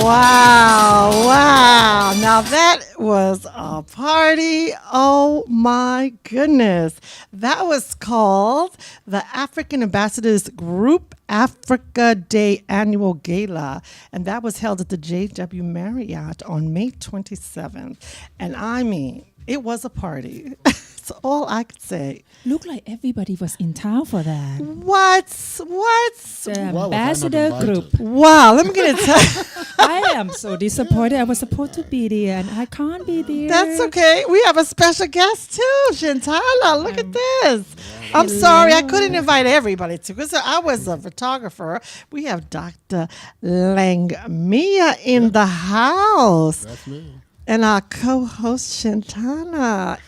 Wow, wow. Now that was a party. Oh my goodness. That was called the African Ambassadors Group Africa Day Annual Gala. And that was held at the JW Marriott on May 27th. And I mean, it was a party. That's all I could say. Looked like everybody was in town for that. What? The ambassador group. Wow, let me get it. I am so disappointed. I was supposed to be there and I can't be there. That's okay. We have a special guest too, Chintana. Look at this. I'm sorry, I couldn't invite everybody to because I was a photographer. We have Dr. Langmia in the house. That's me. And our co-host, Chintana.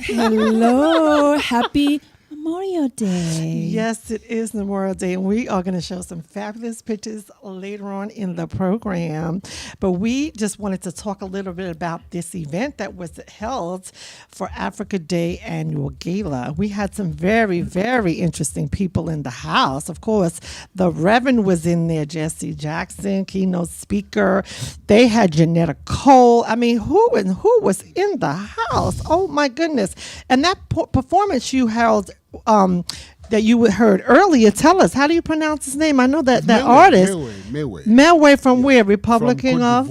Hello. Happy Memorial Day. Yes, it is Memorial Day, and we are going to show some fabulous pictures later on in the program. But we just wanted to talk a little bit about this event that was held for Africa Day Annual Gala. We had some very, very interesting people in the house. Of course, the Reverend was in there, Jesse Jackson, keynote speaker. They had Janetta Cole. I mean, who was in the house? Oh, my goodness. And that performance you held that you heard earlier. Tell us, how do you pronounce his name? I know that artist. Melway from where? Republican of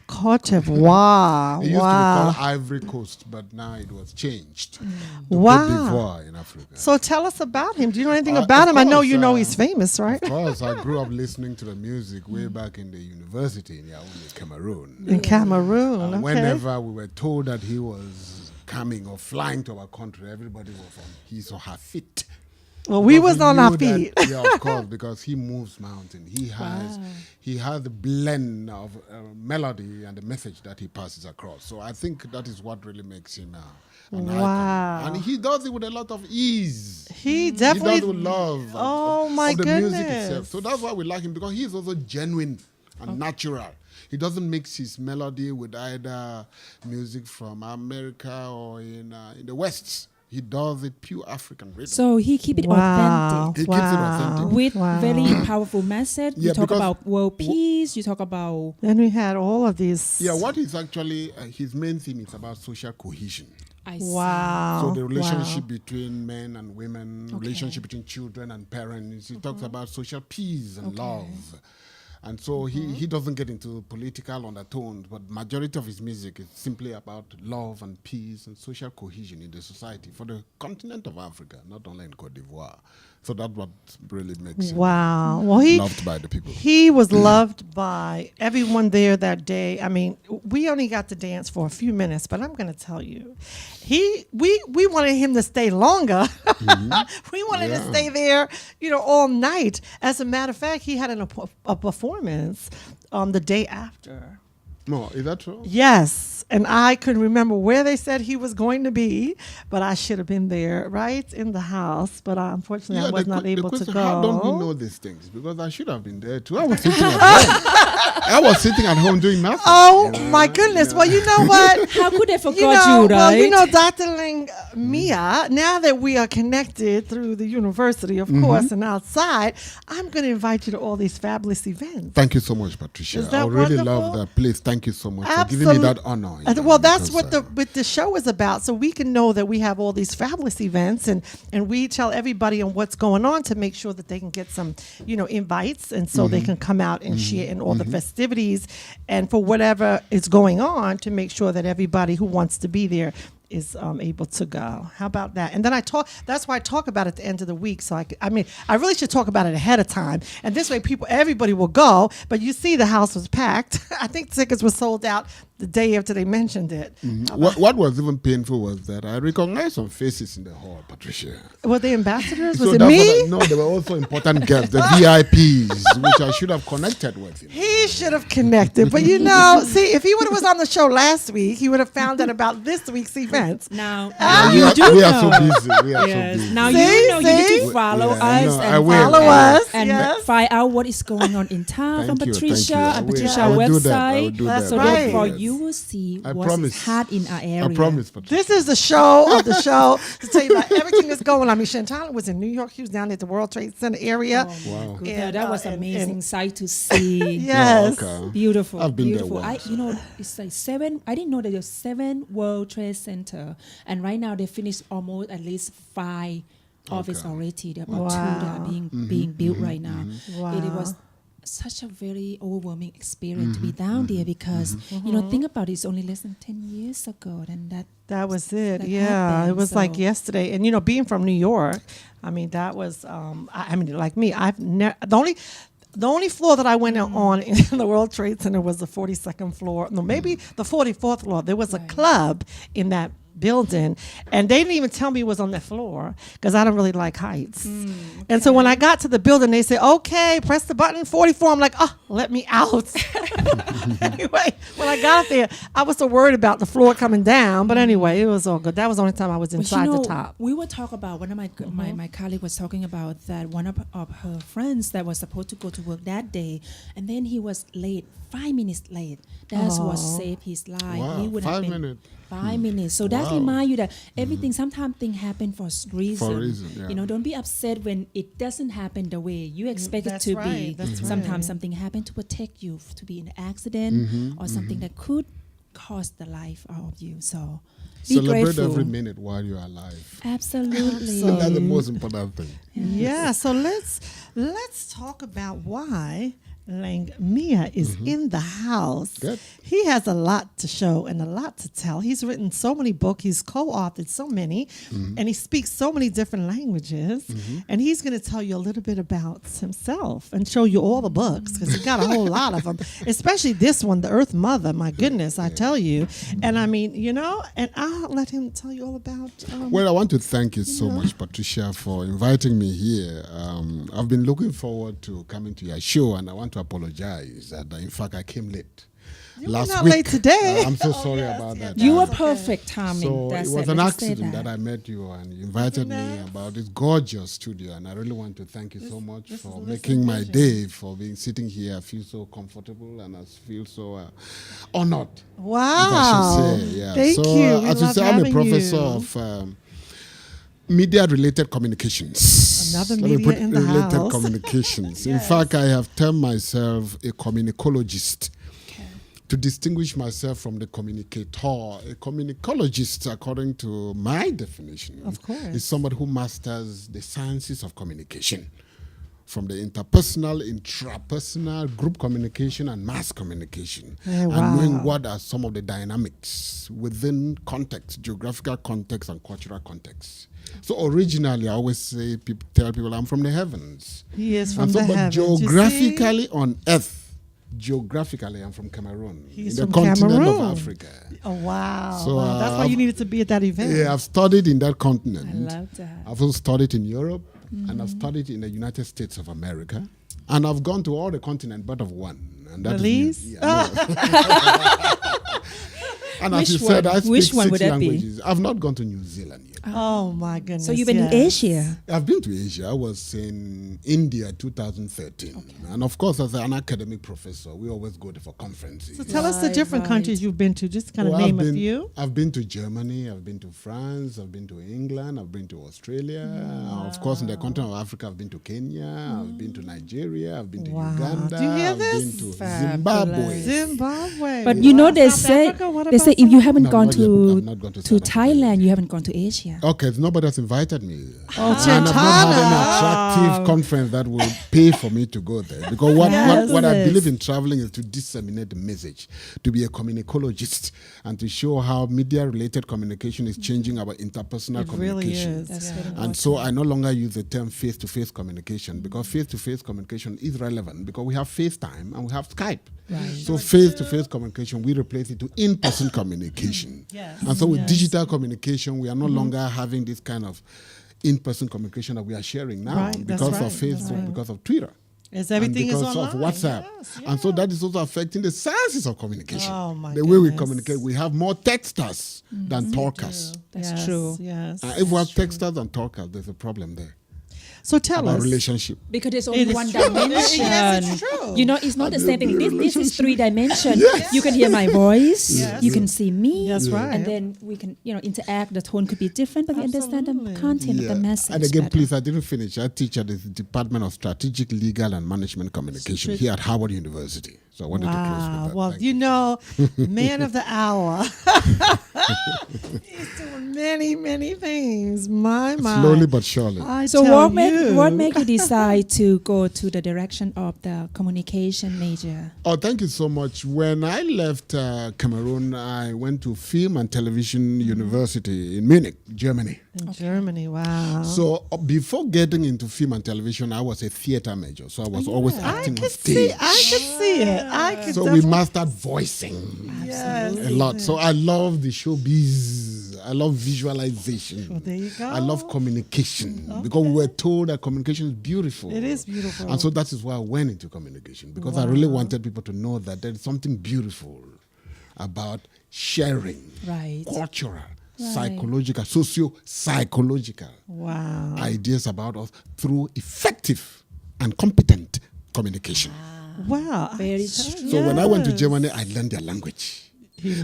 Cote d'Ivoire. It used to be called Ivory Coast, but now it was changed to Wow. Cote d'Ivoire in Africa. So tell us about him. Do you know anything about him? I know you know he's famous, right? Of course, I grew up listening to the music way back in the university in Yaoundé, Cameroon. In Cameroon. And Okay. whenever we were told that he was coming or flying to our country, everybody was on his or her feet. Well, we was on our Knew feet. that- yeah, of course, because he moves mountain. He has the blend of melody and the message that he passes across. So I think that is what really makes him an Wow. icon. And he does it with a lot of ease. He definitely. He does it with love. Oh, my of the music goodness. itself. So that's why we like him, because he's also genuine and natural. He doesn't mix his melody with either music from America or in the West. He does it pure African rhythm. So he keep it Wow. authentic He keeps it authentic. with Wow. very powerful message. Yeah, you talk because about world peace. You talk about Then we had all of these. Yeah, what is actually his main theme is about social cohesion. I see. Wow. So the relationship Wow. between men and women, relationship between children and parents. He talks about social peace and love. And so he doesn't get into political undertones, but majority of his music is simply about love and peace and social cohesion in the society for the continent of Africa, not only in Cote d'Ivoire. So that's what really makes him Wow. Well, he loved by the people. He was loved by everyone there that day. I mean, we only got to dance for a few minutes, but I'm going to tell you, we wanted him to stay longer. We wanted to stay there, all night. As a matter of fact, he had a performance the day after. No, is that true? Yes, and I couldn't remember where they said he was going to be, but I should have been there, right in the house. But unfortunately, I was not able to go. How don't we know these things? Because I should have been there too. I was sitting at home. I was sitting at home doing nothing. Oh my goodness! Well, you know what? How could they forget you, right? Well, Dr. Langmia, now that we are connected through the university, of course, and outside, I'm going to invite you to all these fabulous events. Thank you so much, Patricia. Is that I really wonderful? love that place. Thank you so much for giving me that honor. Well, that's what the show is about. So we can know that we have all these fabulous events, and we tell everybody on what's going on to make sure that they can get some, invites, and so they can come out and share in all the festivities, and for whatever is going on, to make sure that everybody who wants to be there is able to go. How about that? And then that's why I talk about it at the end of the week. So I really should talk about it ahead of time. And this way everybody will go. But you see the house was packed. I think tickets were sold out the day after they mentioned it. What was even painful was that I recognized some faces in the hall, Patricia. Were they ambassadors? So Was it that's me? No, there were also important guests, the VIPs, which I should have connected with. He should have connected. But see, if he was on the show last week, he would have found out about this week's event. events. Now we you are, do we know. are so busy. We are Yes. so busy. Now See? you know you need See? to follow Yeah, I us know. and I will. Follow us, and yes. find out what is going on in town from Thank you, Patricia thank you. and I will. Patricia I will do that. I website. will do That's that. right. Therefore, Yes. you will see I what promise. is hot in our area. I promise, Patricia. This is the show of the show to tell you about everything that's going on. I mean, Chintana was in New York. He was down at the World Trade Center area. Wow. Yeah, that was and- amazing sight to see. Yes. Oh, okay. Beautiful. I've been there beautiful. once. It's like 7. I didn't know that there's 7 World Trade Center, and right now they finished almost at least 5 of it already. There are about 2 that are being built right now. Wow. It was such a very overwhelming experience to be down there because you know, think about it, it's only less than 10 years ago, and That was it. that Yeah, happened, it was like so- yesterday. And being from New York, I mean, that was. I mean, like me, the only floor that I went on in the World Trade Center was the 42nd floor. No, maybe the 44th floor. There was a club in that building, and they didn't even tell me it was on that floor because I don't really like heights. And so when I got to the building, they said, "Okay, press the button 44." I'm like, "Oh, let me out." Anyway, when I got there, I was so worried about the floor coming down. But anyway, it was all good. That was the only time I was But inside you know, the top. we were talking about one of my colleague was talking about that one of her friends that was supposed to go to work that day, and then he was late, 5 minutes late. That's what saved his life. Wow, He would 5 have been minutes. 5 minutes. So that Wow. remind you that everything. Sometimes things happen for reason. For a reason, yeah. You know, don't be upset when it doesn't happen the way you expect it That's to right, be. that's Sometimes right. something happened to protect you to be in an accident or something that could cost the life of you. So be Celebrate grateful. every minute while you are alive. Absolutely. That's the most important thing. Yeah, so let's talk about why Langmia is in the house. Good. He has a lot to show and a lot to tell. He's written so many books. He's co-authored so many, and he speaks so many different languages. And he's going to tell you a little bit about himself and show you all the books because he got a whole lot of them, especially this one, The Earth Mother. My goodness, I tell you. And I mean, and I'll let him tell you all about. Well, I want to thank you so much, Patricia, for inviting me here. I've been looking forward to coming to your show, and I want to apologize that, in fact, I came late. You were last not week. late today. I'm so sorry about yes, that. You were That's okay. perfect timing. So That's it was it. an Let us say accident that I met you, and you invited me about this gorgeous studio, and I really want to thank you so much this for is making Listen my Vision. day, for being sitting here. I feel so comfortable, and I feel so honored. Wow. If I should say, yeah. Thank so, you. We as you love say, I'm a having professor you. of media-related communications. Another Let me media put in the related house. communications. In fact, I have termed myself a communicologist. To distinguish myself from the communicator, a communicologist, according to my definition, Of course. is somebody who masters the sciences of communication, from the interpersonal, intrapersonal, group communication, and mass communication, wow. and knowing what are some of the dynamics within context, geographical context, and cultural context. So originally, I always tell people, I'm from the heavens. He is from And so, the but heavens. You see? geographically on Earth, geographically, I'm from Cameroon, He's in the from continent Cameroon. of Africa. Oh, wow. So, Wow. That's why you needed to be at that event. Yeah, I've studied in that continent. I love that. I've also studied in Europe, and I've studied in the United States of America, and I've gone to all the continents but of one. And that is Belize? New- yeah, no. And as Which you said, one? I speak Which one 6 would that be? languages. I've not gone to New Zealand yet. Oh, my goodness. So you've been yes. in Asia. I've been to Asia. I was in India 2013. And of course, as an academic professor, we always go there for conferences. So tell us the Right, different right. countries you've been to. Just kind of Well, name I've a been- few. I've been to Germany, I've been to France, I've been to England, I've been to Australia. Of course, in the continent of Africa, I've been to Kenya, I've been to Nigeria, I've been to Wow. Uganda, Do you hear I've this? been to Fabulous. Zimbabwe. Zimbabwe. But you know, Wow. they South say Africa? What they about say if you South haven't No, gone not yet. I've not gone to to South Africa Thailand, you haven't gone to Asia. Okay, nobody has invited me. Oh, And I've not had any Chintana. attractive conference that will pay for me to go there. Because what I Yes. believe in traveling is to disseminate the message, to be a communicologist, and to show how media-related communication is changing our interpersonal It really communication. is. That's yeah. very And important. so I no longer use the term face-to-face communication because face-to-face communication is relevant because we have FaceTime and we have Skype. Right. So face-to-face communication, we replace it to in-person communication. Yes. And so with digital communication, we are no longer having this kind of in-person communication that we are sharing now Right, that's because right, of Facebook, that's right. because of Twitter. As everything is because of online. WhatsApp. Yes, And so that is also affecting the sciences of communication. Oh, my the way we goodness. communicate, we have more texters than talkers. That's Yes, true. Yes. If we have texters and talkers, there's a problem there. So tell About us. relationship. Because it's It only is one true. dimension. Yes, it's true. You know, it's not the same thing. This is 3 dimension. Yes. You can hear my voice. Yes. You can see me. That's right. And then we can, interact. The tone could be different, but we understand Absolutely. the content of the message. And again, better. please, I didn't finish. I teach at the Department of Strategic, Legal, and Management Communication here at Harvard University. So I wanted to close with that. Well, Thank you know, man of the hour. He's doing many, many things. My. Slowly but surely. I So tell what make you decide to go to the direction of the communication major? Oh, thank you so much. When I left Cameroon, I went to Film and Television University in Munich, Germany. In Germany, wow. So before getting into film and television, I was a theater major. So I was always acting on I stage. could see it. I could So we mastered voicing Yes. a lot. So I love the showbiz. I love visualization. Well, there you go. I love communication because we were told that communication is beautiful. It is beautiful. And so that is why I went into communication because I really wanted people to know that there is something beautiful about sharing Right. cultural, psychological, socio-psychological Wow. ideas about us through effective and competent communication. Wow. Very So when I went to Germany, I learned their language.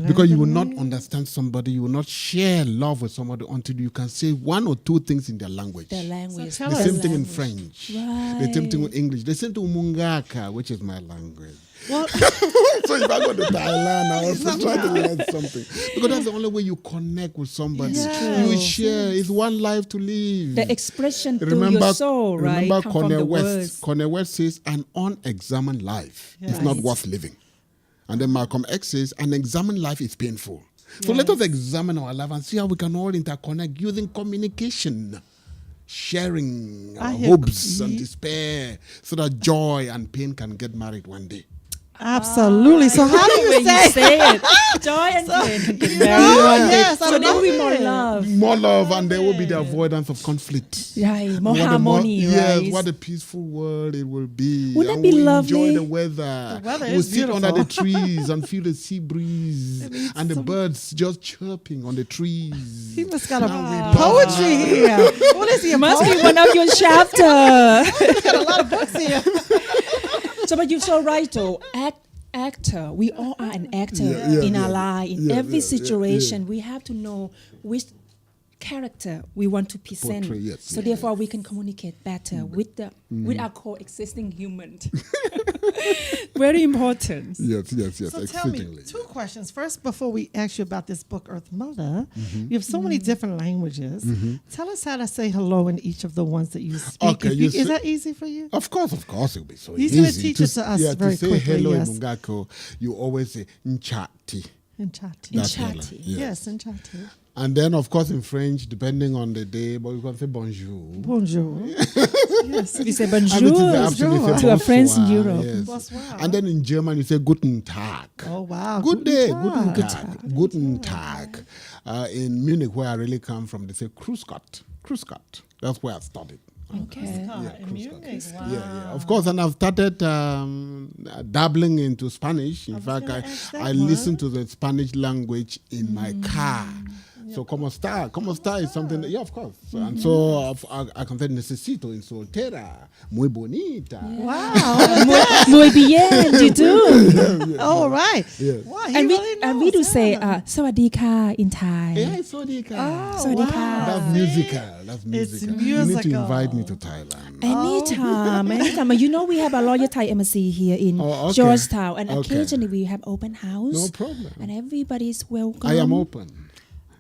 Because you will not understand somebody, you will not share love with somebody until you can say 1 or 2 things in their language. The language. So The tell same us. thing in French. The same thing in English. The same thing in Mungaka, which is my language. Well, So if I go to Thailand, I also try to learn something. Because that's the only way you connect with somebody. Yes. You share. It's one life to live. The expression through your soul, right? Remember come from Cornel the West. words. Cornel West says an unexamined life is Yes. not worth living. And then Malcolm X says an examined life is painful. So let us examine our life and see how we can all interconnect using communication, sharing our hopes and despair so that joy and pain can get married one day. absolutely. So how do you When you say? say it, joy and pain can get married know, one day. yes, I So there will be love more it. love. More love and there will be the avoidance of conflict. Right, more What a harmony, yes, right? what a peaceful world it will be. Wouldn't it And be we'll lovely? enjoy the weather. The weather We'll is sit under the beautiful. trees and feel the sea breeze and the birds just chirping on the trees. He must got Now we a love- poetry here. What is he? A Must poet? be one of your chapter. He's got a lot of books here. So, but you're so right, though. Actor. We all are an actor in our life. In every situation, we have to know which character we want to present. Portray, yes, So yes. therefore, we can communicate better with with our coexisting human. Very important. Yes, So tell me exceedingly. 2 questions. First, before we ask you about this book, Earth Mother, you have so many different languages. Tell us how to say hello in each of the ones that you speak. Okay, If you is say- that easy for you? Of course, it'll be so He's easy. gonna teach it to us very to say quickly, hello yes. in Mungako, you always say nchati. In Chati. That's Chati. hello, Yes, in Chati. And then, of course, in French, depending on the day, but you can say bonjour. Bonjour. yes. We say And it is bonjour absolutely bonjour. to our friends in bonsoir, Europe. yes. Bonsoir. And then in German, you say guten Tag. Oh, wow. Good day, Tag. guten Tag. Guten Tag. In Munich, where I really come from, they say Grüß Gott. Grüß Gott. That's where I studied. Okay. In Grüß Munich. Wow. Yeah. Of course, and I've started dabbling into Spanish. In fact, gonna ask that I listen to the Spanish language in my car. So, como está? Como está is something, yeah, of course. And so I can say, necesito en soltera, muy bonita. Wow. Muy bien, you do. All right. Yes. Wow, he And really we do knows, say yeah. สวัสดีค่ะ in Thai. Yeah, it's Sodika. Sodika. That's musical. That's musical. You need to musical. invite me to Thailand. Anytime. You know, we have a loyal Thai embassy here in Oh, okay. Georgetown, and Okay. occasionally we have open house. No problem. And everybody's welcome. I am open.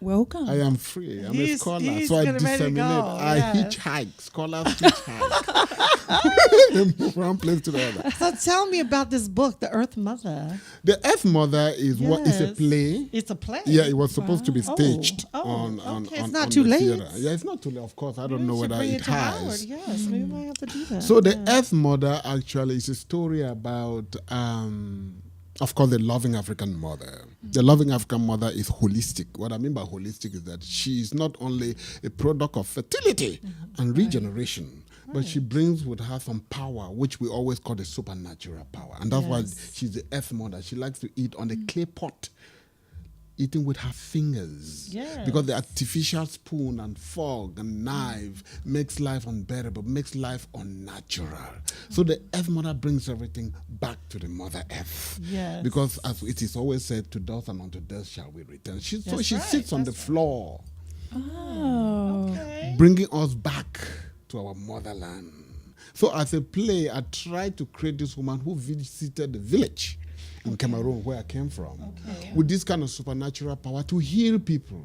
Welcome. I am free. I'm a He's- scholar. he's So I getting ready to disseminate. go, I yes. hitchhike. Scholars hitchhike. They move from one place to the other. So tell me about this book, The Earth Mother. The Earth Mother is what is a Yes. play. It's a play. Yeah, it was supposed to be staged Oh, on okay. It's on- not on too the late. theater. Yeah, it's not too late. Of course, I don't know We should whether bring it to Howard. has. Yes, maybe we might have to do that. So the Earth Mother actually is a story about, of course, the loving African mother. The loving African mother is holistic. What I mean by holistic is that she is not only a product of fertility and regeneration, but she brings with her some power, which we always call the supernatural power. And that's why she's the earth mother. She likes to eat on the clay pot, eating with her fingers. Because the artificial spoon and fork and knife makes life unbearable, makes life unnatural. So the earth mother brings everything back to the mother earth. Because as it is always said, to dust and unto dust shall we return. So she sits on the floor, bringing us back to our motherland. So as a play, I tried to create this woman who visited the village in Cameroon, where I came from, with this kind of supernatural power to heal people,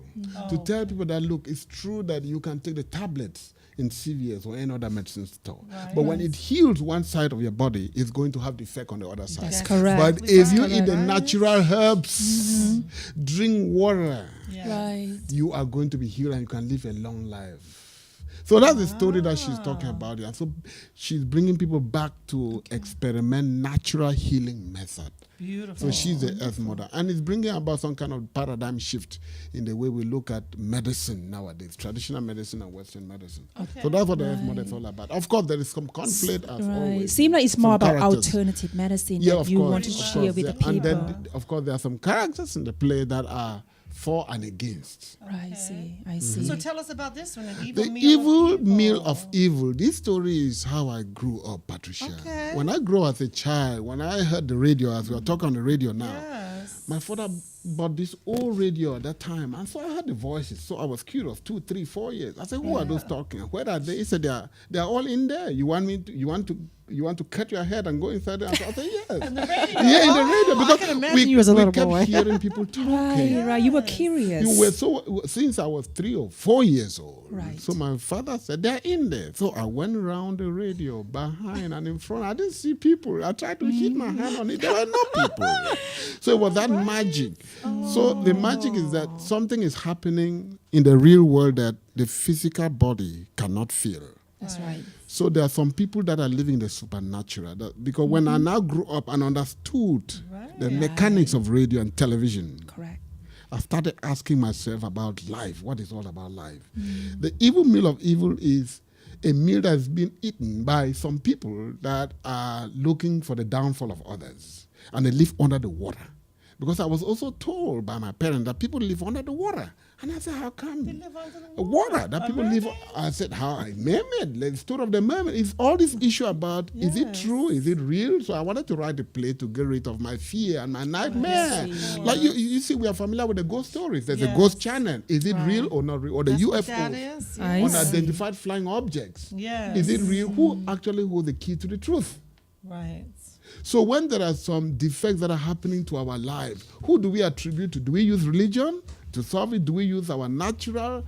to tell people that, look, it's true that you can take the tablets in CVS or any other medicine store, but when it heals one side of your body, it's going to have the effect on the other side. That's correct. But if you eat the natural herbs, drink water, you are going to be healed and you can live a long life. So that's the story that she's talking about here. So she's bringing people back to experiment natural healing method. Beautiful. So she's the earth mother. And it's bringing about some kind of paradigm shift in the way we look at medicine nowadays, traditional medicine and Western medicine. So that's what the earth mother is all about. Of course, there is some conflict as always. Seems like it's more about characters. alternative medicine that you want to share with the people. And then, of course, there are some characters in the play that are for and against. I see. So tell us about this one, The evil meal of evil. This story is how I grew up, Patricia. When I grew up as a child, when I heard the radio, as we are talking on the radio now, my father bought this old radio at that time, and so I heard the voices. So I was curious, 2, 3, 4 years. I said, who are those talking? Where are they? He said, they are all in there. You want to cut your head and go inside there? I said, yes. In the radio? Yeah, in the radio. Because I can imagine you as a little boy. We kept hearing people talking. Right. You were curious. You were so, since I was 3 or 4 years old. Right. So my father said, they're in there. So I went around the radio, behind and in front. I didn't see people. I tried to hit my hand on it. There were no people. So it was that magic. So the magic is that something is happening in the real world that the physical body cannot feel. That's right. So there are some people that are living the supernatural. Because when I now grew up and understood the mechanics of radio and television, I started asking myself about life. What is all about life? The evil meal of evil is a meal that has been eaten by some people that are looking for the downfall of others. And they live under the water. Because I was also told by my parents that people live under the water. And I said, how come? They live under the water. That people live. I said, how? A mermaid. The story of the mermaid. It's all this issue about, is it true? Is it real? So I wanted to write a play to get rid of my fear and my nightmare. Like you see, we are familiar with the ghost stories. There's a ghost channel. Is it real or not real? Or the UFOs. Unidentified flying objects. Is it real? Who actually holds the key to the truth? Right. So when there are some defects that are happening to our lives, who do we attribute to? Do we use religion to solve it? Do we use our natural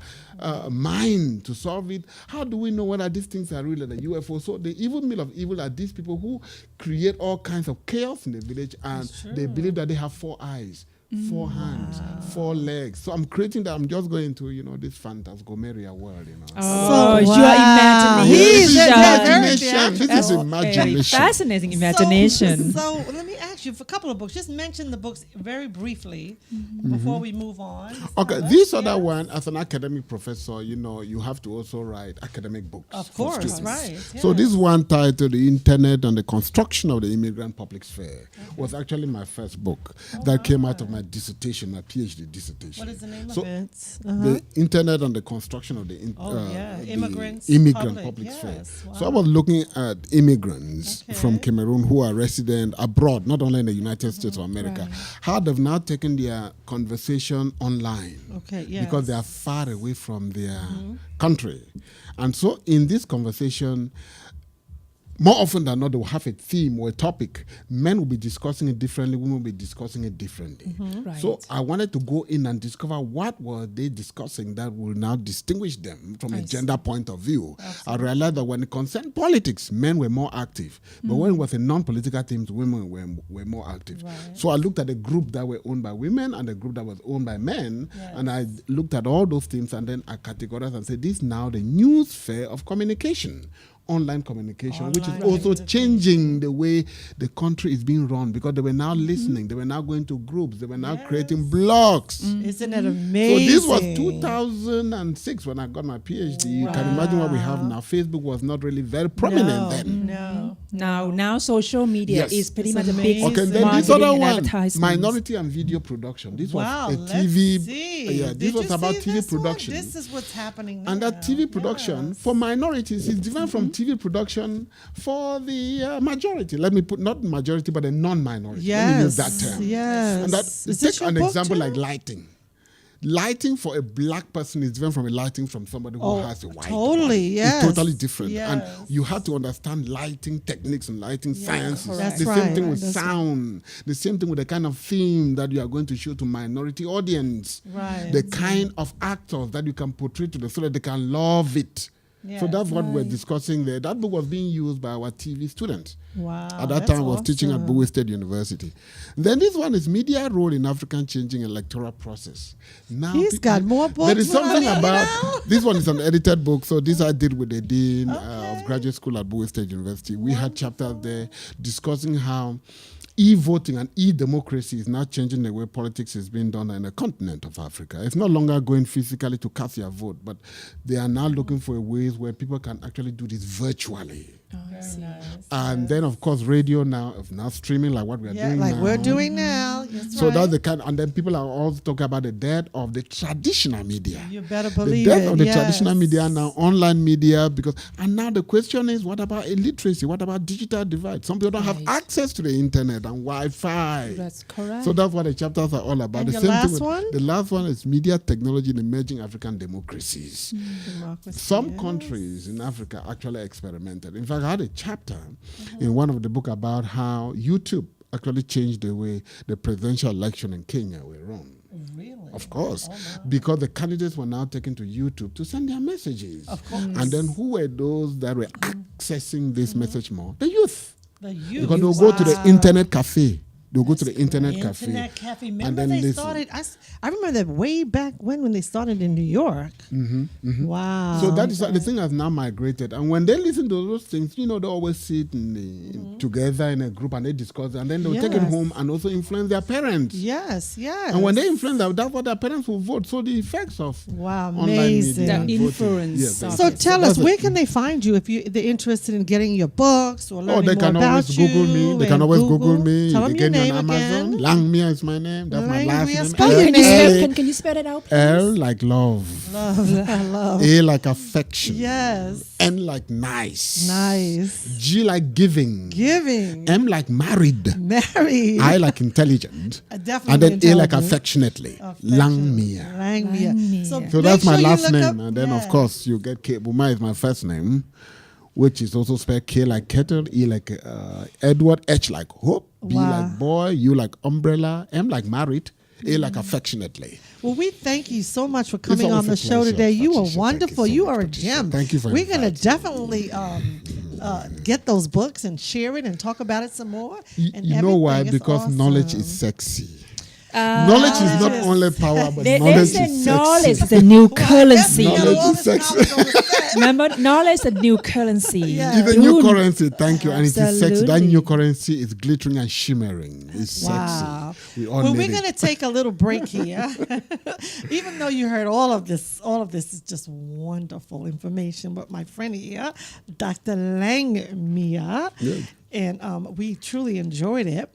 mind to solve it? How do we know whether these things are real or the UFO? So the evil meal of evil are these people who create all kinds of chaos in the village, and they believe that they have 4 eyes, 4 hands, 4 legs. So I'm creating that. I'm just going to, this phantasmagoria world, Oh, you are imagination. This is imagination. Fascinating imagination. So let me ask you for a couple of books. Just mention the books very briefly before we move on. Okay, this other one, as an academic professor, you have to also write academic books. Of course, right. So this one titled The Internet and the Construction of the Immigrant Public Sphere was actually my first book that came out of my dissertation, my PhD dissertation. What is the name of it? The Internet and the Construction of the Immigrant Public Sphere. Wow. So I was looking at immigrants from Cameroon who are resident abroad, not only in the United States of America, how they've now taken their conversation online because they are far away from their country. And so in this conversation, more often than not, they will have a theme or a topic. Men will be discussing it differently, women will be discussing it differently. So I wanted to go in and discover what were they discussing that will now distinguish them from a gender point of view. I realized that when it concerned politics, men were more active. But when it was a non-political themes, women were more active. So I looked at the group that were owned by women and the group that was owned by men. And I looked at all those themes and then I categorized and said, this is now the new sphere of communication. online communication, which is Online also communication. changing the way the country is being run, because they were now listening, they were now going to groups, they were now creating blogs. Isn't it So amazing? this was 2006 when I got my PhD. You can imagine what we have now. Facebook was not really very prominent then. Now social media Yes. is pretty It's much a big amazing. Okay, then this marketing other and one, advertisements. minority and video production. This Wow, was a let's TV. see. Yeah, Did this was you about see TV this one? production. This is what's happening And now. that TV production Yes. for minorities is different from TV production for the majority. Let me put not majority, but a non-minority. Let me use that term. Yes. And that, Is this take your an book example too? like lighting. Lighting for a black person is different from a lighting from somebody who has a white totally, body. yes. It's totally different. Yes. And you have to understand lighting techniques and lighting sciences. That's The right. same thing with That's sound. The same thing with the kind of theme that you are going to show to minority audience. Right. The kind of actors that you can portray to them so that they can love it. So that's what we're discussing there. That book was being used by our TV students. Wow. At that time, I was teaching at Bowie State University. Then this one is media role in African changing electoral process. Now He's got more books. There is something than I about know. this one is an edited book. So this I did with the dean of graduate school at Bowie State University. We had chapters there discussing how e-voting and e-democracy is now changing the way politics is being done in the continent of Africa. It's no longer going physically to cast your vote, but they are now looking for ways where people can actually do this virtually. And then, of course, radio now streaming like what we are doing like now. we're doing now. That's So right. that's the kind, and then people are also talking about the death of the traditional media. You better The believe death it. of the yes. traditional media now, online media, and now the question is, what about illiteracy? What about digital divide? Some people don't have access to the internet and Wi-Fi. That's correct. So that's what the chapters are all about. And The your same last thing with- one? The last one is media technology in emerging African democracies. Democracy, Some yes. countries in Africa actually experimented. In fact, I had a chapter in one of the book about how YouTube actually changed the way the presidential election in Kenya were run. Really? Of course, because the candidates were now taken to YouTube to send their messages. Of course. And then who were those that were accessing this message more? The youth. The youth. Because they'll go to the internet cafe. They'll go to the internet cafe. Internet cafe. and Remember then they listen. started? I remember that way back when they started in New York. Wow. So that is the thing has now migrated. And when they listen to those things, they always sit together in a group and they discuss it. And then they'll take it Yes. home and also influence their parents. Yes, yes. And when they influence them, that's what their parents will vote. So the effects of Wow, online amazing. media The and voting. influence Yes, of So it. tell us, that's it. where can they find you if they're interested in getting your books or learning they more can about always you? Google me. They can and always Google me. Tell They them get your me name on Amazon. again. Langmia is my name. That's my last Langmia, name. spell Can your you, name. spell, can you spell it out, please? L like love. Love. A like affection. Yes. N like nice. Nice. G like giving. Giving. M like married. Married. I like intelligent. Definitely And then A like intelligent. affectionately. Langmia. Langmia. So make that's my sure you last look name. up- And then, of yeah. course, you get Kehbuma is my first name, which is also spelled K like kettle, E like Edward, H like hope, B Wow. like boy, U like umbrella, M like married, A like affectionately. Well, we thank you so much for coming always on the a show pleasure, today. You are Patricia. wonderful. Thank you You so are much, a Patricia. gem. Thank you for We're going to inviting me. definitely get those books and share it and talk about it some more. And You know why? everything is Because knowledge awesome. is sexy. Knowledge is not Knowledge only power, but They knowledge say is knowledge sexy. is the new currency. Knowledge all is this sexy. knowledge on the set. Remember, knowledge is the new currency. Yeah. It's a new Dude. currency, thank you. And it is sexy. That Absolutely. new currency is glittering and shimmering. It's Wow. sexy. We all Well, need we're it. going to take a little break here. Even though you heard all of this is just wonderful information. But my friend here, Dr. Langmia, and we truly enjoyed it.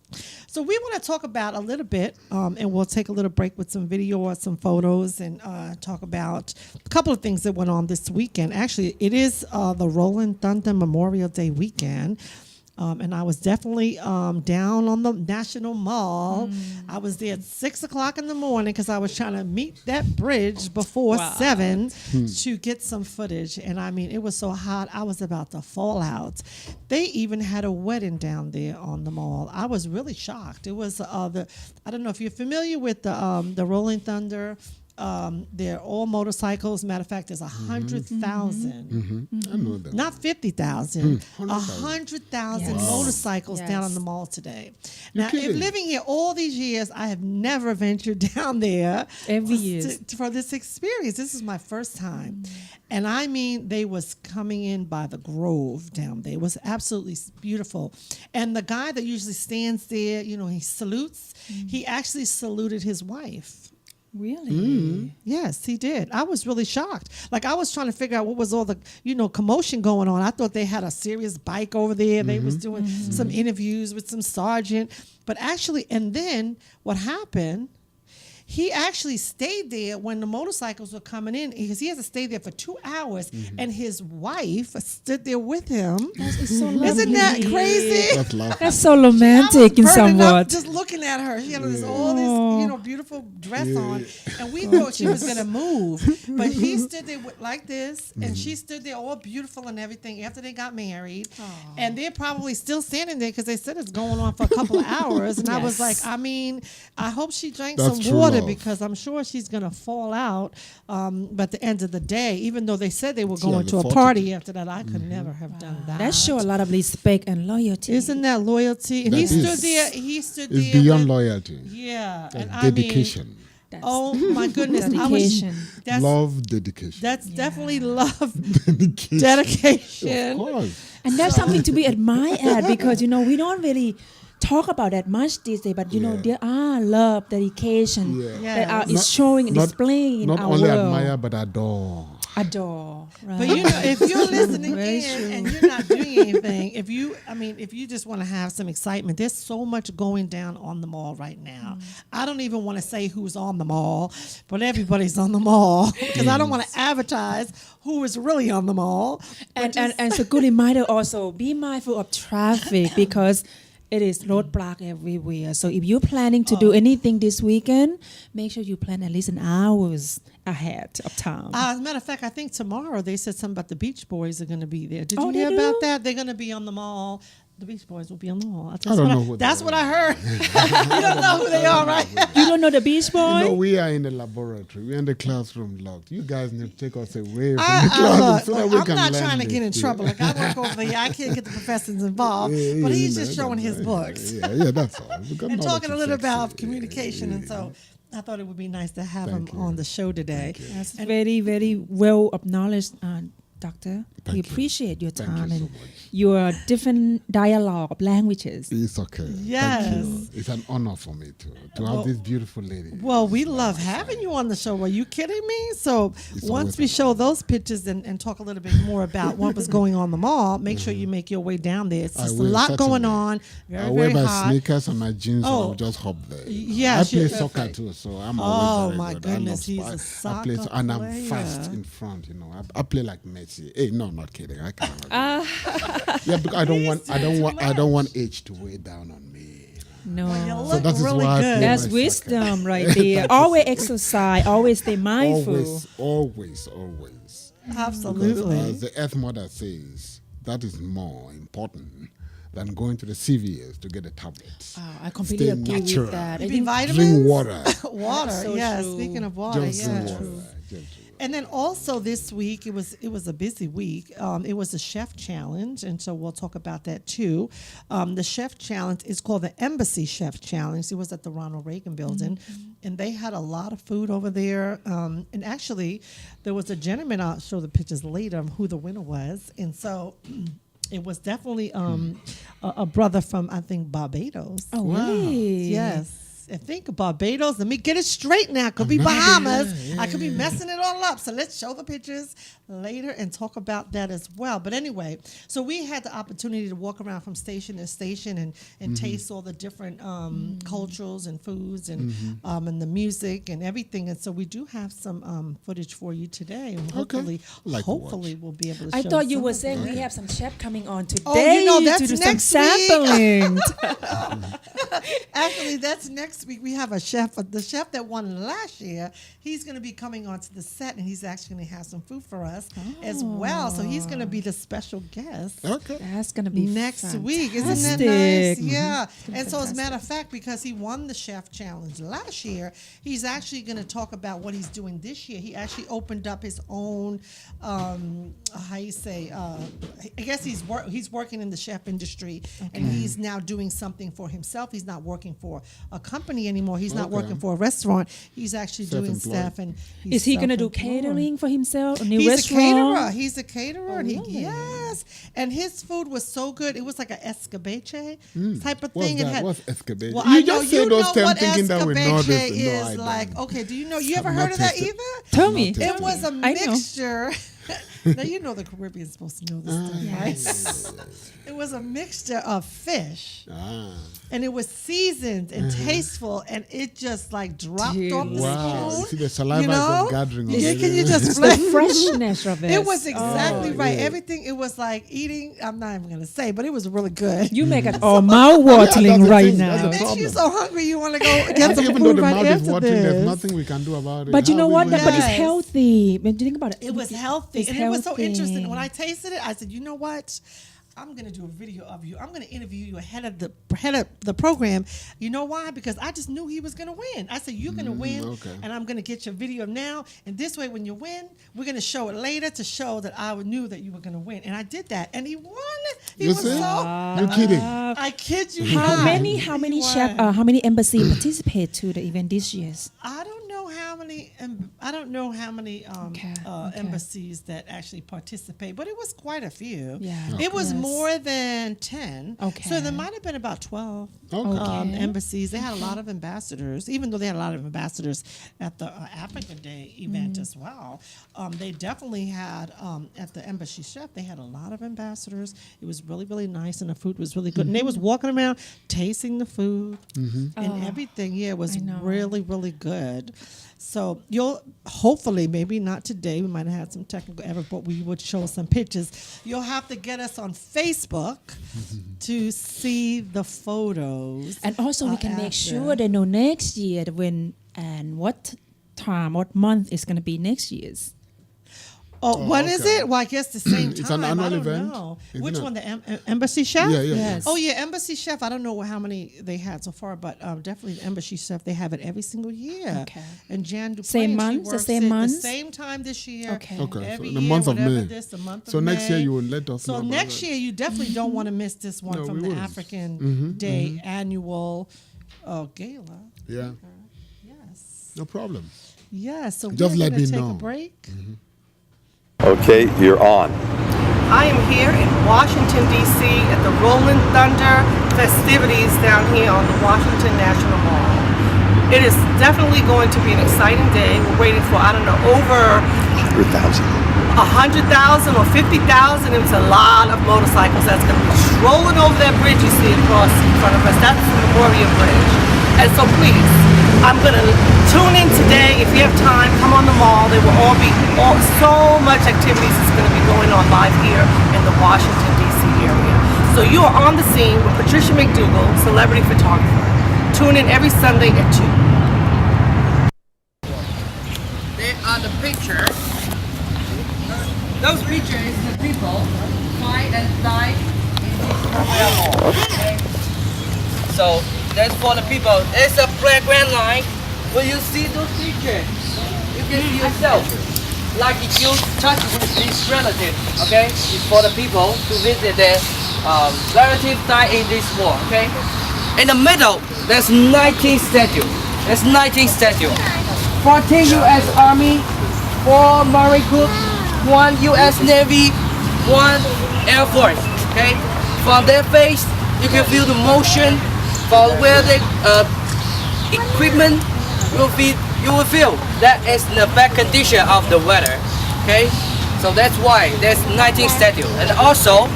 So we want to talk about a little bit, and we'll take a little break with some video or some photos and talk about a couple of things that went on this weekend. Actually, it is the Rolling Thunder Memorial Day weekend. And I was definitely down on the National Mall. I was there at 6 o'clock in the morning because I was trying to meet that bridge before 7 to get some footage. And I mean, it was so hot, I was about to fall out. They even had a wedding down there on the mall. I was really shocked. It was I don't know if you're familiar with the Rolling Thunder. They're all motorcycles. Matter of fact, there's 100,000. I know that. Not 50,000, 100,000. 100,000 Yes. motorcycles down Yes. on the mall today. Now, if kidding? living here all these years, I have never ventured down there Every year. for this experience. This is my first time. And I mean, they was coming in by the Grove down there. It was absolutely beautiful. And the guy that usually stands there, he salutes. He actually saluted his wife. Really? Yes, he did. I was really shocked. Like, I was trying to figure out what was all the, commotion going on. I thought they had a serious bike over there. They was doing some interviews with some sergeant. But actually, and then what happened, he actually stayed there when the motorcycles were coming in because he had to stay there for 2 hours. And his wife stood there with him. It's so Isn't that lovely. crazy? That's lovely. That's so romantic in burning up somewhat. just looking at her. She had all this, beautiful dress on, and we thought she was gonna move, but he stood there like this, and she stood there all beautiful and everything. After they got married, and they're probably still standing there because they said it's going on for a couple of hours. And I was like, I hope she drank That's some true water love. because I'm sure she's gonna fall out. But at the end of the day, even though they said they were going had to the a fortitude. party after that, I could never have done that. That shows a lot of respect and loyalty. Isn't that loyalty? And That he is. stood there. He stood It's there. beyond with- loyalty. Yeah, and That's dedication. That's oh my goodness, dedication. That's Love, dedication. that's definitely love, dedication. dedication. Of course. And that's something to be admired because, we don't really talk about that much these days, but, there are love, dedication Yeah. that is showing and displaying in Not our only world. admire, but adore. Adore. Right? But if you're listening Very in true. and you're not doing anything, if you just want to have some excitement, there's so much going down on the mall right now. I don't even want to say who's on the mall, but everybody's on the mall because I don't want to advertise who is really on the mall. And it's a good reminder also, be mindful of traffic because it is roadblock everywhere. So if you're planning to do anything this weekend, make sure you plan at least an hours ahead of time. As a matter of fact, I think tomorrow they said something about the Beach Boys are going to be there. Did Oh, you they hear about do? that? They're going to be on the mall. The Beach Boys will be on the mall. I don't know who they That's are. what I heard. You don't know who they are, right? You don't know the Beach Boy? No, we are in the laboratory. We're in the classroom locked. You guys need to take us away from the classroom Look, so that we I'm can not learn trying to get in this. trouble. Like, I work over here. I can't get the professors involved. But he's just showing his books. Yeah, that's all. Because And knowledge talking a is little sexy. about communication. And so I thought it would be nice to have him on the show today. That's very, very well acknowledged, Doctor. We Thank you. appreciate your Thank you time so and much. your different dialogue of languages. It's okay. Yes. Thank you. It's an honor for me to have this beautiful lady. Well, we love having you on the show. Are you kidding me? So It's once always we a show those pictures and talk a little bit more about what was going on in the mall, make sure you make your way down there. It's I just a will, lot going certainly. on. Very, I wear very my hot. sneakers and my jeans. Oh. I'll just hop there. Yeah, I she- play soccer perfect. too, so I'm Oh, always very my good. goodness, I he's love a sport. I play soccer and I'm player. fast in front. I play like Messi. Hey, no, not kidding. I can't. Yeah, because I don't want age to weigh down on me. No. You So look that is really why I good. play That's my wisdom right there. Always exercise, always stay mindful. Always. Absolutely. Because as the Earth Mother says, that is more important than going to the CVS to get a tablet. Oh, I completely Stay agree natural. with that. I Maybe think vitamins? Drink water. Water, So yeah. true. Speaking of water, Just yeah. drink water. Just And then also this week, it was a busy week. It was a chef challenge, and so we'll talk about that too. The chef challenge is called the Embassy Chef Challenge. It was at the Ronald Reagan Building, and they had a lot of food over there. And actually, there was a gentleman. I'll show the pictures later of who the winner was, and so. It was definitely a brother from, I think, Barbados. Oh, really? Yes. I think Barbados. Let me get it straight now. Could be Bahamas. I could be messing it all up. So let's show the pictures later and talk about that as well. But anyway, so we had the opportunity to walk around from station to station and taste all the different cultures and foods and the music and everything. And so we do have some footage for you today. And hopefully, Like to hopefully we'll be able to show I thought you some were of saying that. we have some chef coming on today Oh, that's to do some next week. sampling. Actually, that's next week. We have a chef, the chef that won last year. He's going to be coming onto the set, and he's actually going to have some food for us as well. So he's going to be the special guest. Okay. That's gonna be Next week. Isn't that fantastic. nice? Yeah. be And so, as a fantastic. matter of fact, because he won the Chef Challenge last year, he's actually going to talk about what he's doing this year. He actually opened up his own, how you say, I guess he's working in the chef industry, and he's now doing something for himself. He's not working for a company anymore. He's not working for a restaurant. He's actually doing Self-employed. stuff. And Is he gonna do self-employed. catering for himself? A new He's restaurant? a caterer. He's a caterer. And really? yes. And his food was so good. It was like an escabeche type of What's thing. that? It had, What's escabeche? well, You I just know say you those know terms what thinking that we know escabeche this. No, I is don't. like. Okay, do you know? You I've ever not heard of that tasted- either? Tell me. It was a I know. mixture. Now you know the Caribbean's supposed to know this stuff, right? It was a mixture of fish, and it was seasoned and tasteful, and it just like dropped off the Wow. spoon. You see the saliva you know? is gathering. Yeah, already. can you just The flavor? freshness of it. It was exactly right. yeah. Everything. It was like eating. I'm not even gonna say, but it was really good. You make it mouth watering Yeah, that's the right thing. now. That's the Makes problem. you so hungry. You want to go get some Even though food the right mouth is after watering, there's this. nothing we can do about it. But you How know we what? will- But it's Yes. healthy. When you think about it, It was healthy, It's and it was so healthy. interesting. When I tasted it, I said, "You know what? I'm going to do a video of you. I'm going to interview you ahead of the program. You know why? Because I just knew he was going to win. I said, you're going to win, okay. and I'm going to get your video now. And this way, when you win, we're going to show it later to show that I knew that you were going to win. And I did that, and he won. He You was see? so. You're kidding. I kid you How not. many He chef? won. How many embassy participate to the event this year? I don't know how many. I don't know how many Okay. embassies that actually participate, but it was quite a few. Yeah. It was Yes. more than 10. Okay. So there might have been about 12 Okay. embassies. They had a lot of ambassadors, even though they had a lot of ambassadors at the Africa Day event as well. They definitely had at the Embassy Chef. They had a lot of ambassadors. It was really, really nice, and the food was really good. And they was walking around tasting the food and everything. Yeah, it was I know. really, really good. So you'll hopefully, maybe not today, we might have had some technical error, but we would show some pictures. You'll have to get us on Facebook to see the photos. And also, we can make after. sure they know next year when and what time, what month is going to be next year's. Oh, when is okay. it? Well, I guess the same time. It's an annual I don't event, know. isn't Which it? one? The Embassy Chef? Yeah, yeah. Yes. Oh, yeah, Embassy Chef. I don't know how many they had so far, but definitely the Embassy Chef, they have it every single year. Okay. And Jan Duplain, Same she month? The works same it month? the same time this year. Okay. Okay, so Every the year, month of whatever May. This, the month So of next year May. you will let us know. So about next that. year you definitely don't want to miss this one No, from we the wouldn't. African Day annual gala. Yeah, Yes. no problem. Yeah, so Just we're let going me to take know. a break. Okay, you're on. I am here in Washington, D.C. at the Rolling Thunder festivities down here on the Washington National Mall. It is definitely going to be an exciting day. We're waiting for, I don't know, over 100,000. 100,000 or 50,000. It's a lot of motorcycles that's going to be strolling over that bridge you see across in front of us. That's the Memorial Bridge. And so please, I'm going to tune in today. If you have time, come on the mall. There will all be so much activities is going to be going on live here in the Washington, D.C. area. So you are on the scene with Patricia McDougall, celebrity photographer. Tune in every Sunday at 2. There are the pictures. Those pictures is the people fight and die in this Korea War. Okay? So that's for the people. It's a playground line. When you see those pictures, you can see yourself. Like if you touch with this relative, okay? It's for the people to visit their relatives died in this war, okay? In the middle, there's 19 statues. There's 19 statues. 14 U.S. Army, 4 Marine Corps, 1 U.S. Navy, 1 Air Force, okay? From their face, you can feel the motion. From where the equipment will be, you will feel that is the bad condition of the weather, okay? So that's why there's 19 statues. And also,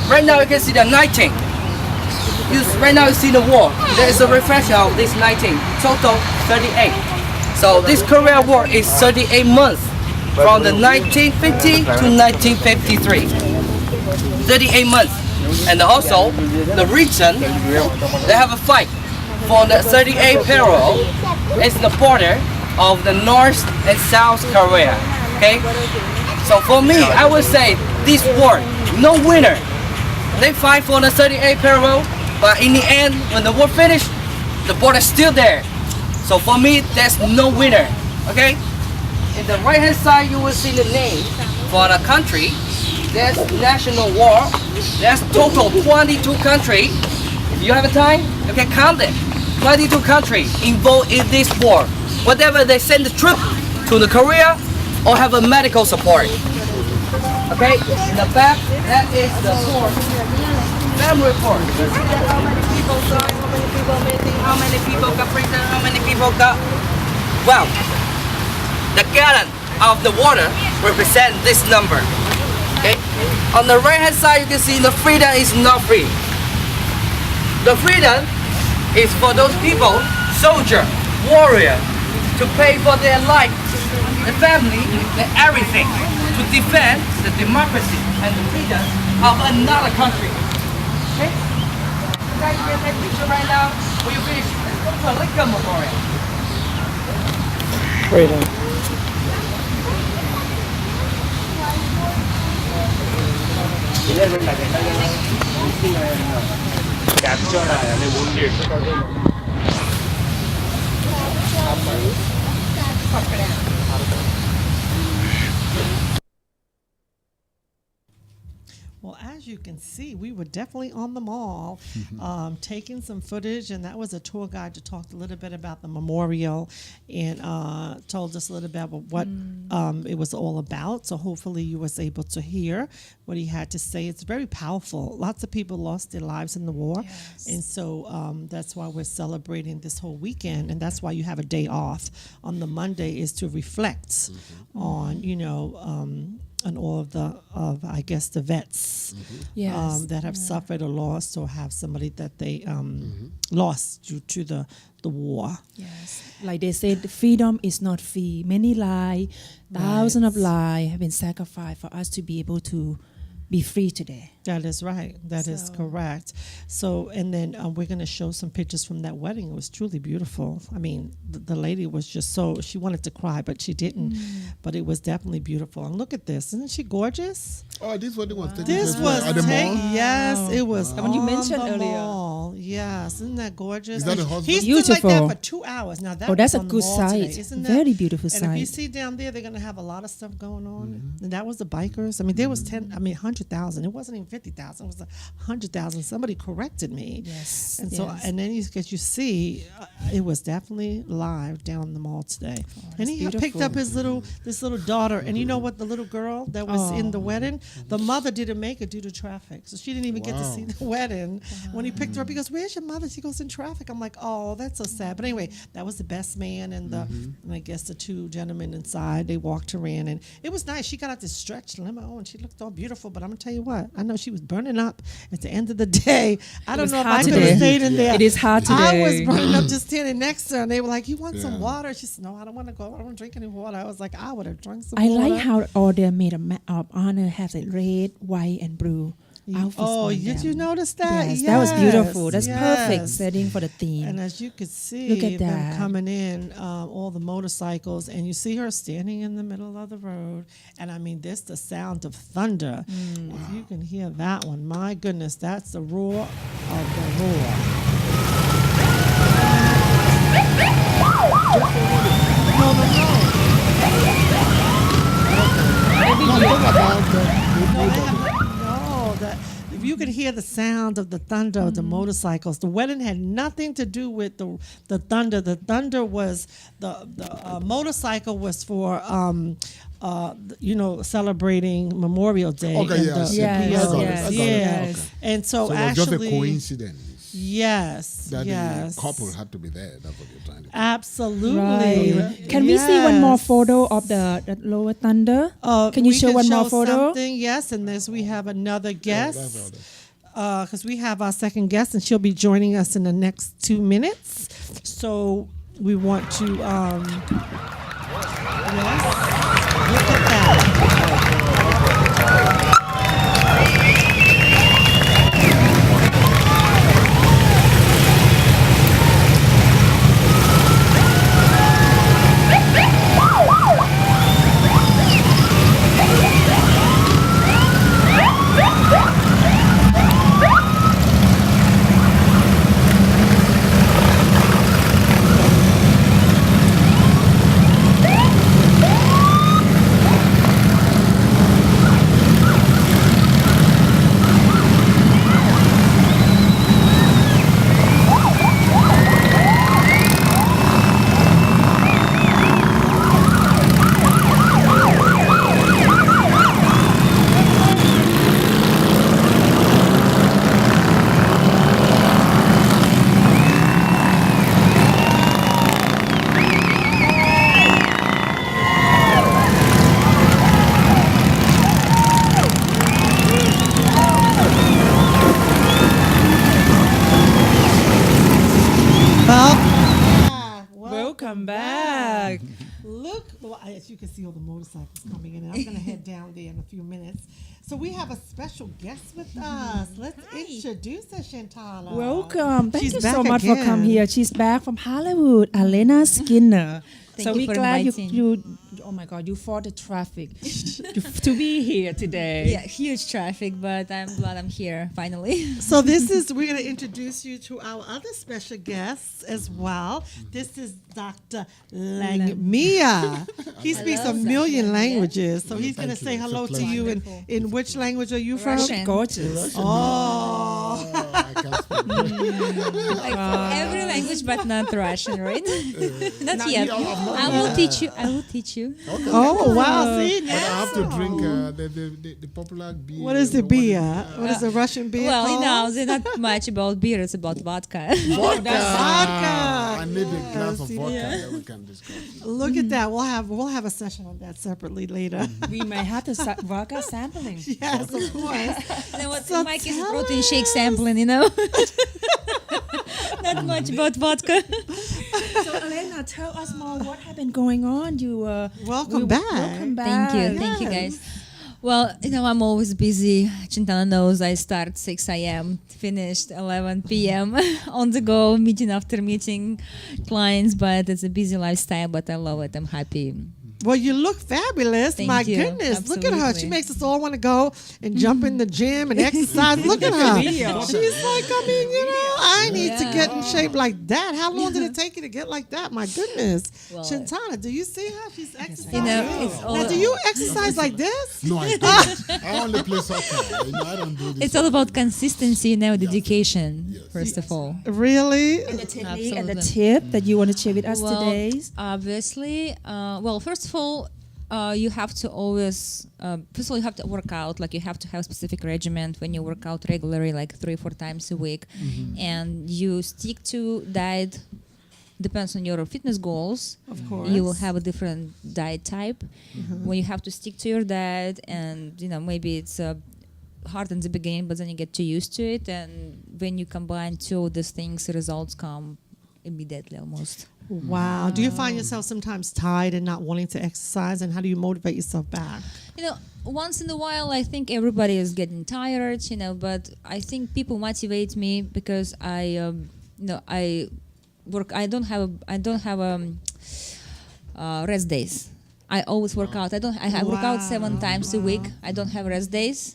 right now you can see the 19. Right now you see the war. There is a reflection of this 19. Total 38. So this Korean War is 38 months from the 1950 to 1953. 38 months. And also the region, they have a fight for the 38 parallel. It's the border of the North and South Korea. Okay? So for me, I would say this war, no winner. They fight for the 38 parallel, but in the end, when the war finished, the border is still there. So for me, there's no winner. Okay? In the right hand side, you will see the name for the country. There's national war. There's total 22 countries. If you have a time, you can count it. 22 countries involved in this war. Whatever they send the troop to the Korea or have a medical support. Okay, in the back, that is the report. Family report. You see that how many people died, how many people missing, how many people got pregnant, how many people got... Well, the gallon of the water represent this number. Okay, on the right hand side, you can see the freedom is not free. The freedom is for those people, soldier, warrior, to pay for their life, the family, and everything, to defend the democracy and the freedom of another country. Okay? You guys can take a picture right now. When you finish, let's go to a Lincoln Memorial. Freedom. Well, as you can see, we were definitely on the mall, taking some footage, and that was a tour guide that talked a little bit about the memorial and told us a little bit about what it was all about. So hopefully you was able to hear what he had to say. It's very powerful. Lots of people lost their lives in the war, and so that's why we're celebrating this whole weekend, and that's why you have a day off on the Monday is to reflect on, you know, and all of the, I guess, the vets that have suffered or lost or have somebody that they lost due to the war. Yes, like they said, freedom is not free. Many lives, thousands of lives have been sacrificed for us to be able to be free today. That is right. That is correct. So, and then we're going to show some pictures from that wedding. It was truly beautiful. I mean, the lady was just so, she wanted to cry, but she didn't. But it was definitely beautiful. And look at this. Isn't she gorgeous? Oh, this wedding was taken This place was at the mall? yes, it was The one you on mentioned the earlier. mall. Yes, isn't that gorgeous? Is that And a husband? he stood like Beautiful. that for 2 hours. Now that Oh, that's was a on the good mall sight. today. Isn't that, Very beautiful and if you sight. see down there, they're gonna have a lot of stuff going on. And that was the bikers. I mean, there was 100,000. It wasn't even 50,000. It was 100,000. Somebody corrected me. Yes. And so, and then you see, it was definitely live down the mall today. And he had picked up his this little daughter, and you know what? The little girl that was in the wedding, the mother didn't make it due to traffic, so she didn't even get to see the wedding. When he picked her up, he goes, "Where's your mother?" She goes, "In traffic." I'm like, "Oh, that's so sad." But anyway, that was the best man and and I guess the two gentlemen inside. They walked her in, and it was nice. She got out this stretch limo, and she looked all beautiful. But I'm gonna tell you what, I know she was burning up at the end of the day. I don't know if I could have stayed in there. It is hot today. I was burning up just standing next to her, and they were like, "You want some water?" She said, "No, I don't want to go. I don't want to drink any water." I was like, "I would have drunk some I water." like how all their made of honor has a red, white, and blue outfits. Oh, on did them. you notice that? Yes, that was beautiful. That's perfect yes. setting for the theme. And as you could see, Look at them that. coming in, all the motorcycles, and you see her standing in the middle of the road. And I mean, this the sound of thunder. If you can hear that one, my goodness, that's the roar of the roar. If you could hear the sound of the thunder of the motorcycles, the wedding had nothing to do with the thunder. The thunder was the motorcycle was for celebrating Memorial Day. Okay, and yes. the Yes, PLs. yes, yeah. yes. And so, So it was actually, just a coincidence yes, that yes, the couple had to be there. That's what you're trying to say. absolutely. Right. Can we see one more Yes. photo of the lower thunder? Can you We show one more photo? Something, yes, and we have another guest. Because we have our second guest, and she'll be joining us in the next 2 minutes. So we want to, yes, look at that. can see all the motorcycles coming in. And I'm going to head down there in a few minutes. So we have a special guest with us. Let's introduce her, Chintana. Welcome. Thank She's you back so much for again. coming here. She's back from Hollywood, Elena Skinner. Thank so you we're for glad inviting. you, oh my God, you fought the traffic to be here today. Yeah, huge traffic, but I'm glad I'm here finally. So we're going to introduce you to our other special guests as well. This is Dr. Langmia. He speaks a million languages, so he's going to say hello to you. In which language are you from? Russian. Gorgeous. Oh. I can't speak. Like every language, but not Russian, right? Not yet. I've not I will teach you. I will teach you. Oh, wow. See, But I have to drink the popular beer. What is the beer? What is the Russian beer Well, called? you know, they're not much about beer. It's about vodka. Vodka. vodka. I need a glass of Yes, vodka yeah. that we can discuss. Look at that. We'll have a session on that separately later. We may have to vodka sampling. Yes, of course. You know what? So Mike is tell protein shake sampling, you know. Not much about vodka. So Elena, tell us more. What had been going on? Welcome back. Welcome back. Thank you guys. Well, you know, I'm always busy. Chintana knows I start 6 a.m., finished 11 p.m. on the go, meeting after meeting clients, but it's a busy lifestyle, but I love it. I'm happy. Well, you look fabulous. Thank My you. goodness. Look at her. She Absolutely. makes us all want to go and jump in the gym and exercise. Look at her. She's like, I mean, you know, I need to get in shape like that. How long did it take you to get like that? My goodness. Well, Chintana, do you see her? She's exercising. You know, it's all Now, do you exercise like this? No, I don't. I only play soccer. You know, I don't do this. It's all about consistency, you know, dedication, first of all. Really? The technique and the Absolutely. tip that you want to share with us Well, today. obviously, first of all, you have to always, first of all, you have to work out. Like you have to have a specific regimen when you work out regularly, like 3 or 4 times a week, and you stick to diet. Depends on your fitness goals. Of course. You will have a different diet type. When you have to stick to your diet, and you know maybe it's hard in the beginning, but then you get too used to it, and when you combine two of these things, the results come immediately almost. Wow. Do you find yourself sometimes tired and not wanting to exercise? And how do you motivate yourself back? You know, once in a while, I think everybody is getting tired, you know, but I think people motivate me because I work. I don't have rest days. I always work out. I work out 7 times a week. I don't have rest days.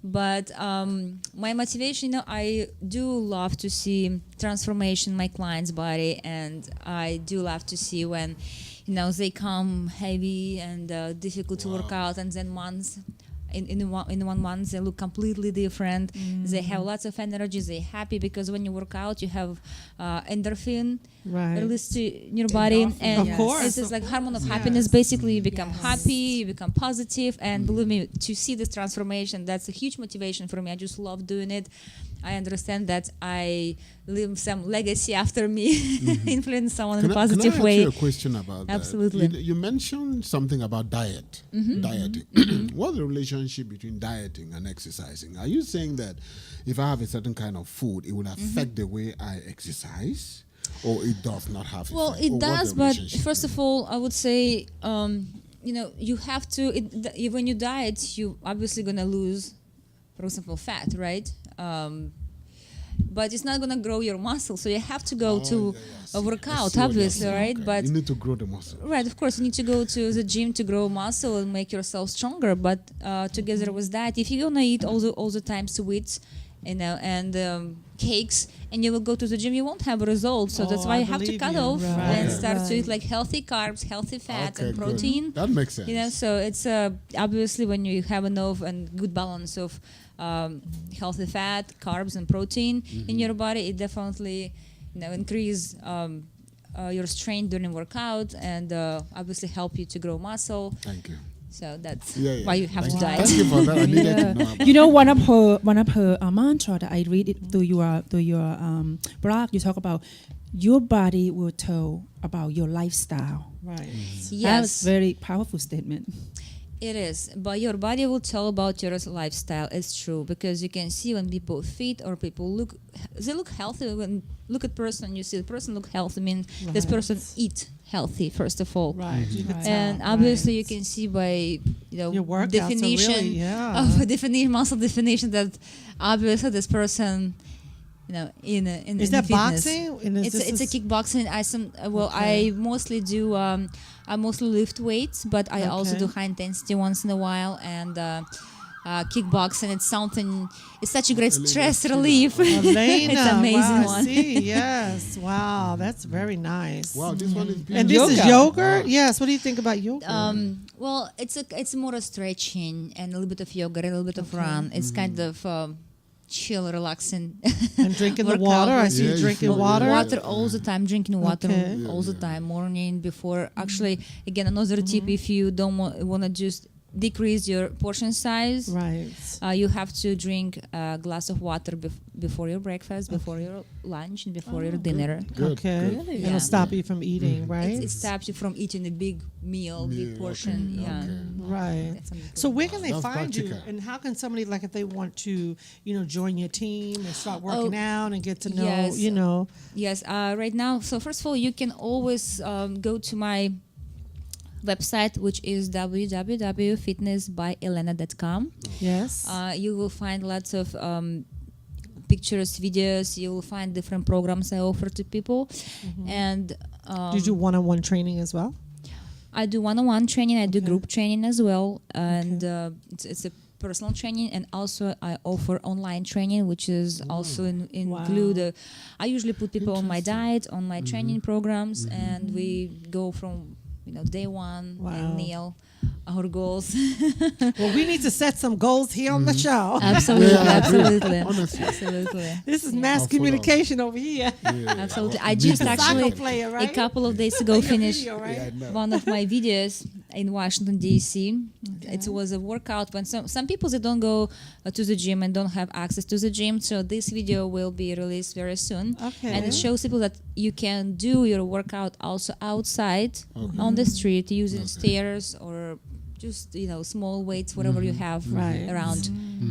But my motivation, you know, I do love to see transformation in my client's body, and I do love to see when, you know, they come heavy and difficult to work out, and then months. In 1 month, they look completely different. They have lots of energy. They're happy because when you work out, you have endorphin released in your body, and Of course. this is like hormone of happiness. Basically, you become happy, you become positive, and believe me, to see this transformation, that's a huge motivation for me. I just love doing it. I understand that I leave some legacy after me, influence someone in a positive can I way. ask you a question about Absolutely. that? You mentioned something about dieting. What's the relationship between dieting and exercising? Are you saying that if I have a certain kind of food, it will affect the way I exercise? Or it does not have Well, effect? it Or what's does, the but relationship? first of all, I would say, you know, you have to. When you diet, you obviously gonna lose, for example, fat, right? But it's not gonna grow your muscle, so you have to go to a workout, obviously, right? Okay. But you need to grow the muscle. right, of course, you need to go to the gym to grow muscle and make yourself stronger. But together with that, if you're gonna eat all the time sweets, you know, and cakes, and you will go to the gym, you won't have results. So that's why I you have to believe cut you. off Right. and start to eat like healthy carbs, healthy fat, Okay, and good. protein. That makes sense. You know, so it's obviously when you have enough and good balance of healthy fat, carbs, and protein in your body, it definitely, you know, increase your strength during workout, and obviously help you to grow muscle. Thank you. So that's Yeah. why you have Thank to diet. Thank you for that. I needed to know about You know, one of her mantra that I read it through your blog. You talk about your body will tell about your lifestyle. Right. That's very powerful statement. It is, but your body will tell about your lifestyle. It's true, because you can see when people fit or people they look healthy. When look at person, you see the person look healthy. I mean, this person eat healthy, first of all. Right. You can And tell, obviously, you right. can see by Your workouts definition are really, yeah. of definition, muscle definition, that obviously this person, in Is that fitness. boxing? And is It's a kickboxing. I mostly do. I mostly lift weights, but I also do high intensity once in a while, and kickboxing. It's something. It's such a great stress relief. Elena, It's amazing wow, one. See, yes, wow, that's very nice. Wow, this one is beautiful. And this is Yoga. yogurt. Yes. What do you think about yogurt? Well, it's more a stretching and a little bit of yoga, and a little bit of run. It's kind of chill, relaxing. And drinking the workout. water. I see Yeah, you you drinking feel- water. Water all the time, drinking water Okay. all the time, morning, before. Actually, again, another tip, if you don't want to just decrease your portion size, Right. you have to drink a glass of water before your breakfast, before your lunch, and before your dinner. Good, Okay. good. Really? It'll Yeah. stop you from eating, right? It stops you from eating a big meal, big portion. okay, Yeah. okay. Right. That's something So where can they That's find you? practical. And how can somebody, like, if they want to, join your team and start working out and get to know, yes. Yes, right now. So first of all, you can always go to my website, which is www.fitnessbyelena.com. Yes. You will find lots of pictures, videos. You will find different programs I offer to people, and Do you do one-on-one training as well? I do one-on-one training. I do group training as well, and it's a personal training, and also I offer online training, which is also include. I usually put people on my diet, on my training programs, and we go from day one and nail our goals. Well, we need to set some goals here on the show. Absolutely, Yeah, I agree. absolutely, Honestly. absolutely. This is mass I'll follow. communication over here. Absolutely. I just actually player, a right? couple of days ago finished Video, right? Yeah, I know. one of my videos in Washington D.C. It was a workout when some people they don't go to the gym and don't have access to the gym. So this video will be released very soon, Okay. and it shows people that you can do your workout also outside on the street using stairs or just small weights, whatever you have Right. around.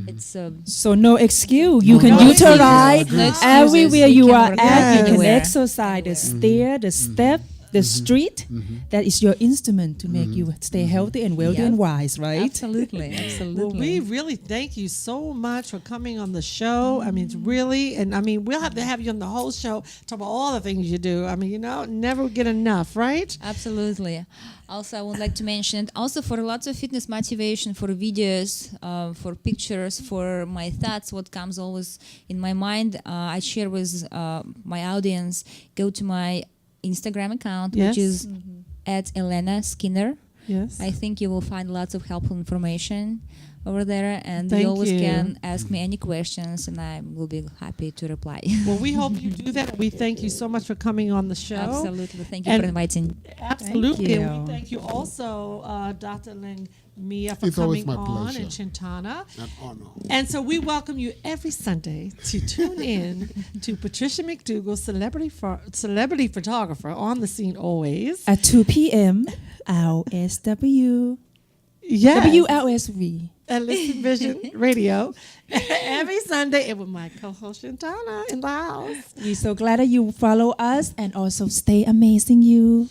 It's So no excuse. You can No utilize excuses. No excuses. everywhere You you can are work at. out You can anywhere. exercise the stair, the step, the street. That is your instrument to make you stay healthy and wealthy Yep. and wise, right? absolutely, absolutely. Well, we really thank you so much for coming on the show. I mean, it's really, and I mean, we'll have to have you on the whole show, talk about all the things you do. I mean, never get enough, right? Absolutely. Also, I would like to mention also for lots of fitness motivation, for videos, for pictures, for my thoughts, what comes always in my mind, I share with my audience. Go to my Instagram account, Yes. which is at Elena Skinner. Yes. I think you will find lots of helpful information over there, and Thank you always you. can ask me any questions, and I will be happy to reply. Well, we hope you do that. We thank you so much for coming on the show. Absolutely. Thank you And- for inviting. Absolutely. Thank And we you. thank you also, Dr. Langmia, for It's always coming my on pleasure. in Chintana. An honor. And so we welcome you every Sunday to tune in to Patricia McDougall, celebrity photographer, on the scene always. At 2 p.m., LSW, Yes. WLSV. At Listen Vision Radio every Sunday, and with my co-host Chintana in the house. We're so glad that you follow us and also stay amazing you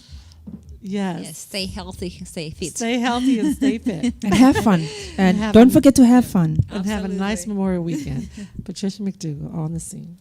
Yes. Yes, stay healthy, stay fit. Stay healthy and stay fit. and have fun. And have don't a- forget to have fun. And have a nice Absolutely. Memorial weekend. Patricia McDougall on the scene.